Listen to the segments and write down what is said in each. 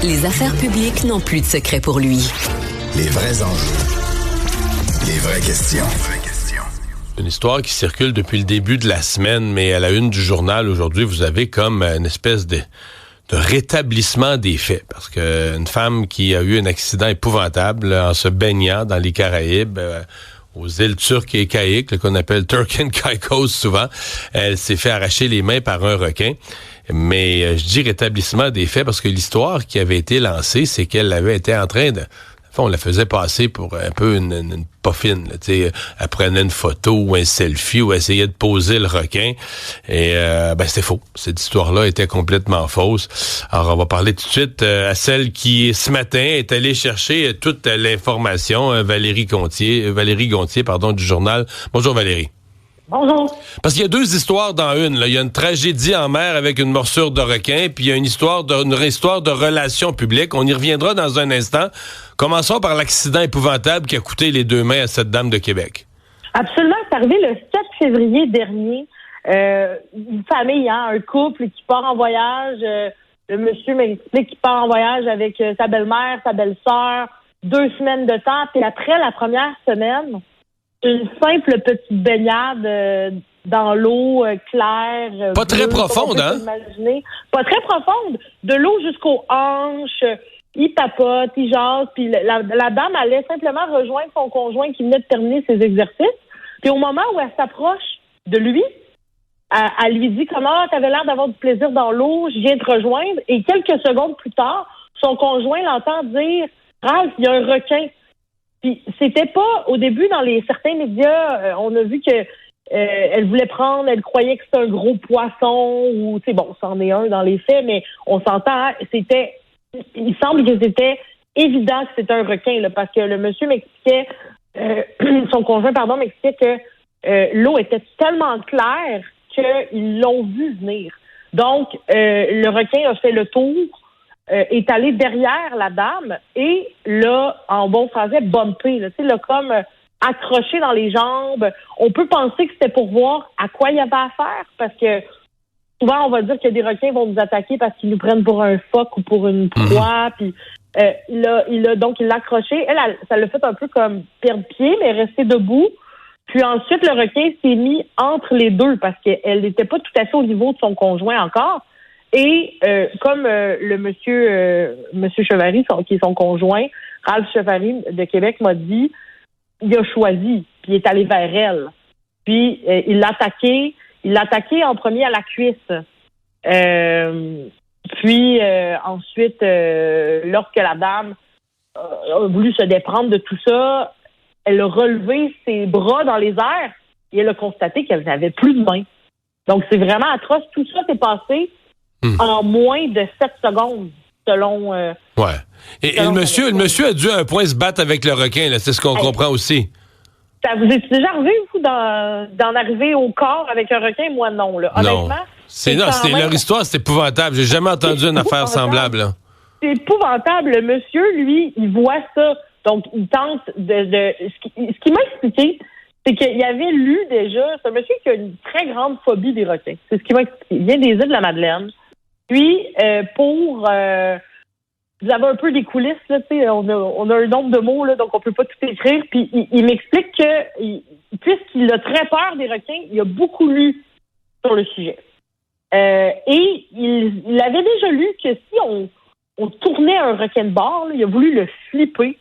Les affaires publiques n'ont plus de secret pour lui. Les vrais enjeux. Les vraies questions. Une histoire qui circule depuis le début de la semaine, mais à la une du journal aujourd'hui, vous avez comme une espèce de rétablissement des faits. Parce que une femme qui a eu un accident épouvantable en se baignant dans les Caraïbes, aux îles Turques et Caïques, qu'on appelle Turk and Caicos souvent, elle s'est fait arracher les mains par un requin. Mais je dis rétablissement des faits parce que l'histoire qui avait été lancée, c'est qu'elle avait été en train de... On la faisait passer pour un peu une poffine. Elle prenait une photo ou un selfie ou essayait de poser le requin. Et c'était faux. Cette histoire-là était complètement fausse. Alors, on va parler tout de suite à celle qui, ce matin, est allée chercher toute l'information. Valérie Gontier, du journal. Bonjour Valérie. Bonjour. Parce qu'il y a deux histoires dans une. Là. Il y a une tragédie en mer avec une morsure de requin, puis il y a une histoire de relations publiques. On y reviendra dans un instant. Commençons par l'accident épouvantable qui a coûté les 2 mains à cette dame de Québec. Absolument. C'est arrivé le 7 février dernier. Une famille, un couple qui part en voyage. Le monsieur m'explique qu'il part en voyage avec sa belle-mère, sa belle-sœur, 2 semaines de temps. Puis après la première semaine, une simple petite baignade dans l'eau claire. Pas très profonde, hein? Pas très profonde. De l'eau jusqu'aux hanches. Il papote, il jase. Puis la dame allait simplement rejoindre son conjoint qui venait de terminer ses exercices. Puis au moment où elle s'approche de lui, elle lui dit « Comment t'avais l'air d'avoir du plaisir dans l'eau, je viens te rejoindre. » Et quelques secondes plus tard, son conjoint l'entend dire « Ralph, il y a un requin. » Puis c'était pas, au début, dans certains médias, on a vu que elle voulait prendre, elle croyait que c'était un gros poisson, ou, tu sais, bon, c'en est un dans les faits, mais on s'entend, il semble que c'était évident que c'était un requin, là, parce que le monsieur m'expliquait, son conjoint, m'expliquait que l'eau était tellement claire qu'ils l'ont vu venir. Donc, le requin a fait le tour, est allé derrière la dame et là, en bon français, bumpé, là, comme accroché dans les jambes. On peut penser que c'était pour voir à quoi il y avait affaire, parce que souvent, on va dire que des requins vont nous attaquer parce qu'ils nous prennent pour un phoque ou pour une proie. Puis il l'a accroché. Elle, ça l'a fait un peu comme perdre pied, mais rester debout. Puis ensuite, le requin s'est mis entre les deux parce qu'elle n'était pas tout à fait au niveau de son conjoint encore. Et comme le monsieur Chevary, qui est son conjoint, Ralph Chevary de Québec, m'a dit, il a choisi, puis il est allé vers elle. Puis il l'a attaqué en premier à la cuisse. Puis ensuite, lorsque la dame a voulu se déprendre de tout ça, elle a relevé ses bras dans les airs et elle a constaté qu'elle n'avait plus de main. Donc c'est vraiment atroce. Tout ça s'est passé en moins de 7 secondes, selon... Ouais. Et le monsieur a dû à un point se battre avec le requin, là, c'est ce qu'on comprend aussi. Ça vous est déjà arrivé, vous, d'en arriver au corps avec un requin? Moi, non. Là. Honnêtement, non. Leur histoire, c'est épouvantable. J'ai jamais entendu une affaire semblable. Là. C'est épouvantable. Le monsieur, lui, il voit ça. Donc, il tente ce qui m'a expliqué, c'est qu'il avait lu déjà... C'est un monsieur qui a une très grande phobie des requins. C'est ce qui m'a expliqué. Il vient des îles de la Madeleine. Puis, vous avez un peu des coulisses, là, tu sais, on a un nombre de mots, là, donc on peut pas tout écrire. Puis il m'explique que, puisqu'il a très peur des requins, il a beaucoup lu sur le sujet. Et il avait déjà lu que si on tournait un requin de bord, là, il a voulu le flipper.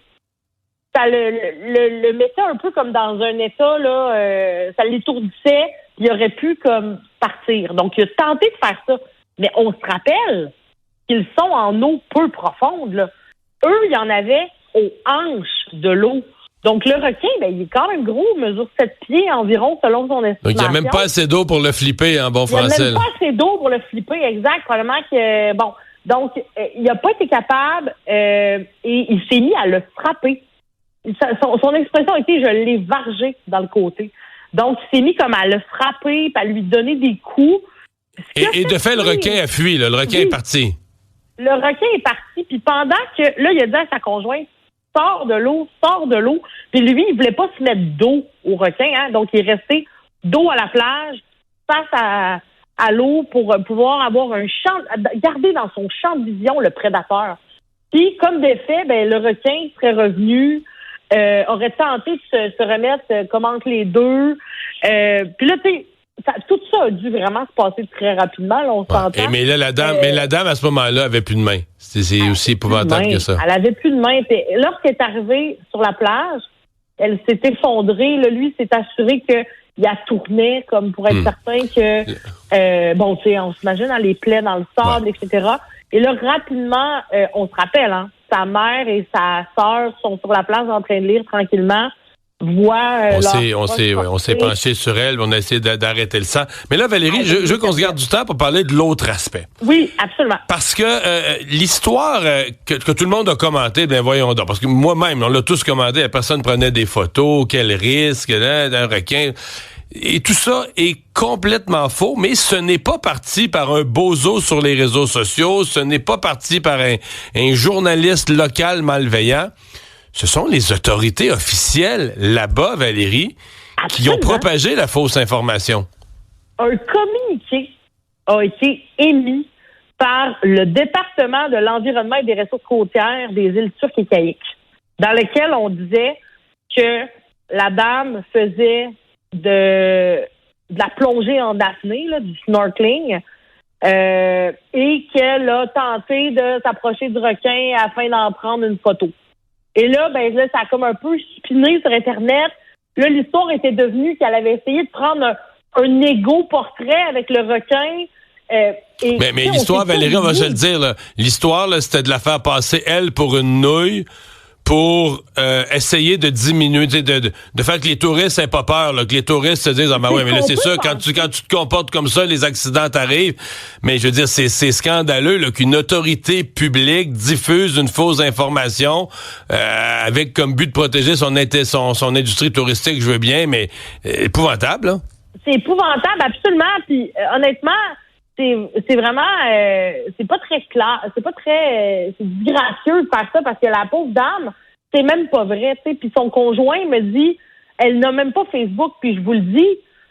Ça le mettait un peu comme dans un état, là, ça l'étourdissait, il aurait pu comme partir. Donc, il a tenté de faire ça. Mais on se rappelle qu'ils sont en eau peu profonde, là. Eux, il y en avait aux hanches de l'eau. Donc, le requin, il est quand même gros, mesure 7 pieds environ, selon son estimation. Donc, il n'y a même pas assez d'eau pour le flipper, en bon français. Il n'y a même pas assez d'eau pour le flipper, exact. Probablement que, donc, il n'a pas été capable et il s'est mis à le frapper. Son expression était « je l'ai vargé dans le côté ». Donc, il s'est mis comme à le frapper, puis à lui donner des coups. Et de fait, le requin a fui, là. Le requin est parti. Le requin est parti, puis pendant que, là, il a dit à sa conjointe, sors de l'eau. Puis lui, il voulait pas se mettre d'eau au requin, hein, donc il est resté dos à la plage, face à l'eau pour pouvoir avoir garder dans son champ de vision le prédateur. Puis, comme des faits, ben, le requin serait revenu, aurait tenté de se remettre comme entre les deux. Puis là, tu sais, tout ça a dû vraiment se passer très rapidement, là, on s'entend. Mais là, la dame, à ce moment-là, avait plus de main. C'est aussi épouvantable que ça. Elle avait plus de main. Lorsqu'elle est arrivée sur la plage, elle s'est effondrée. Là, lui s'est assuré qu'il a tourné, comme pour être certain que, bon, tu sais, on s'imagine dans les plaies, dans le sable, etc. Et là, rapidement, on se rappelle, hein, sa mère et sa sœur sont sur la plage en train de lire tranquillement. On s'est penché sur elle, on a essayé d'arrêter le sang. Mais là, Valérie, je veux qu'on se garde du temps pour parler de l'autre aspect. Oui, absolument. Parce que l'histoire que tout le monde a commenté, ben voyons donc, parce que moi-même, on l'a tous commandé, la personne prenait des photos, quel risque, d'un requin. Et tout ça est complètement faux, mais ce n'est pas parti par un bozo sur les réseaux sociaux, ce n'est pas parti par un journaliste local malveillant. Ce sont les autorités officielles là-bas, Valérie, qui ont propagé la fausse information. Un communiqué a été émis par le département de l'environnement et des ressources côtières des îles Turques et Caïques, dans lequel on disait que la dame faisait de la plongée en apnée, là, du snorkeling, et qu'elle a tenté de s'approcher du requin afin d'en prendre une photo. Et là, ça a comme un peu spiné sur Internet. Là, l'histoire était devenue qu'elle avait essayé de prendre un égo-portrait avec le requin. Mais l'histoire, Valérie, on va se le dire, là, l'histoire, là, c'était de la faire passer, elle, pour une nouille, pour essayer de diminuer, de faire que les touristes n'aient pas peur, là, que les touristes se disent, ah ben ouais, mais là, c'est sûr, quand tu te comportes comme ça, les accidents t'arrivent. Mais je veux dire, c'est scandaleux là, qu'une autorité publique diffuse une fausse information avec comme but de protéger son industrie touristique, je veux bien, mais épouvantable, là. C'est épouvantable, absolument. Puis honnêtement, c'est vraiment c'est pas très clair, c'est disgracieux de faire ça parce que la pauvre dame, c'est même pas vrai, tu sais. Puis son conjoint me dit, elle n'a même pas Facebook, puis je vous le dis,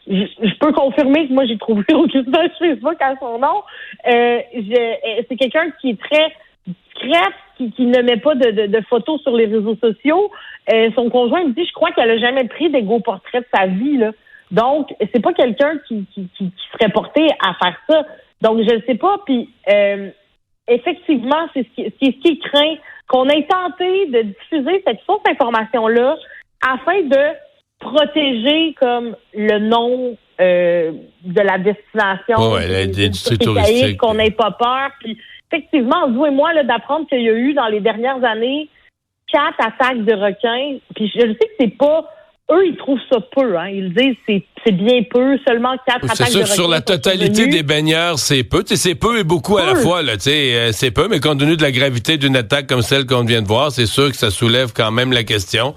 je peux confirmer que moi j'ai trouvé aucune page Facebook à son nom. C'est quelqu'un qui est très discrète, qui ne met pas de photos sur les réseaux sociaux. Son conjoint me dit, je crois qu'elle a jamais pris d'égo portrait de sa vie, là. Donc, c'est pas quelqu'un qui serait porté à faire ça. Donc, je ne sais pas. Puis, effectivement, c'est ce qui craint qu'on ait tenté de diffuser cette fausse information-là afin de protéger comme le nom de la destination l'industrie touristique, qu'on n'ait pas peur. Puis, effectivement, vous et moi, là, d'apprendre qu'il y a eu dans les dernières années 4 attaques de requins. Puis, je sais que c'est pas... Eux, ils trouvent ça peu. Hein. Ils disent que c'est bien peu, seulement 4 attaques de requins. C'est sûr que sur la totalité des baigneurs, c'est peu. C'est peu et beaucoup à la fois. Là, c'est peu, mais compte tenu de la gravité d'une attaque comme celle qu'on vient de voir, c'est sûr que ça soulève quand même la question.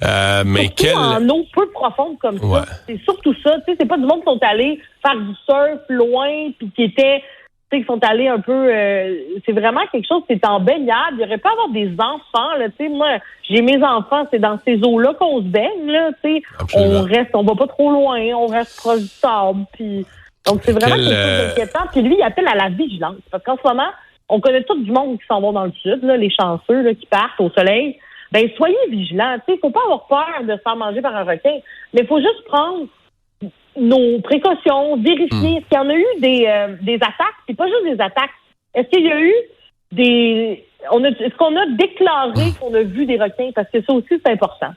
Mais surtout en eau peu profonde comme ça. C'est surtout ça. C'est pas du monde qui sont allés faire du surf loin puis qui sont allés un peu... c'est vraiment quelque chose qui est en baignade. Il aurait pas à avoir des enfants. Là, moi, j'ai mes enfants, c'est dans ces eaux-là qu'on se baigne. Là, on va pas trop loin, on reste proche du sable. Puis, donc, c'est vraiment quelque chose d'inquiétant. Puis lui, il appelle à la vigilance. Parce qu'en ce moment, on connaît tout du monde qui s'en va dans le sud, là, les chanceux là, qui partent au soleil. Ben, soyez vigilants. Il faut pas avoir peur de se faire manger par un requin. Mais il faut juste prendre nos précautions, vérifier. Est-ce qu'il y en a eu des attaques? C'est pas juste des attaques. Est-ce qu'il y a eu est-ce qu'on a déclaré qu'on a vu des requins? Parce que ça aussi, c'est important.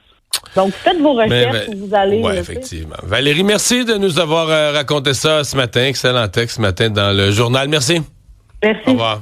Donc, faites vos recherches où vous allez. Oui, effectivement. Valérie, merci de nous avoir raconté ça ce matin. Excellent texte ce matin dans le journal. Merci. Merci. Au revoir.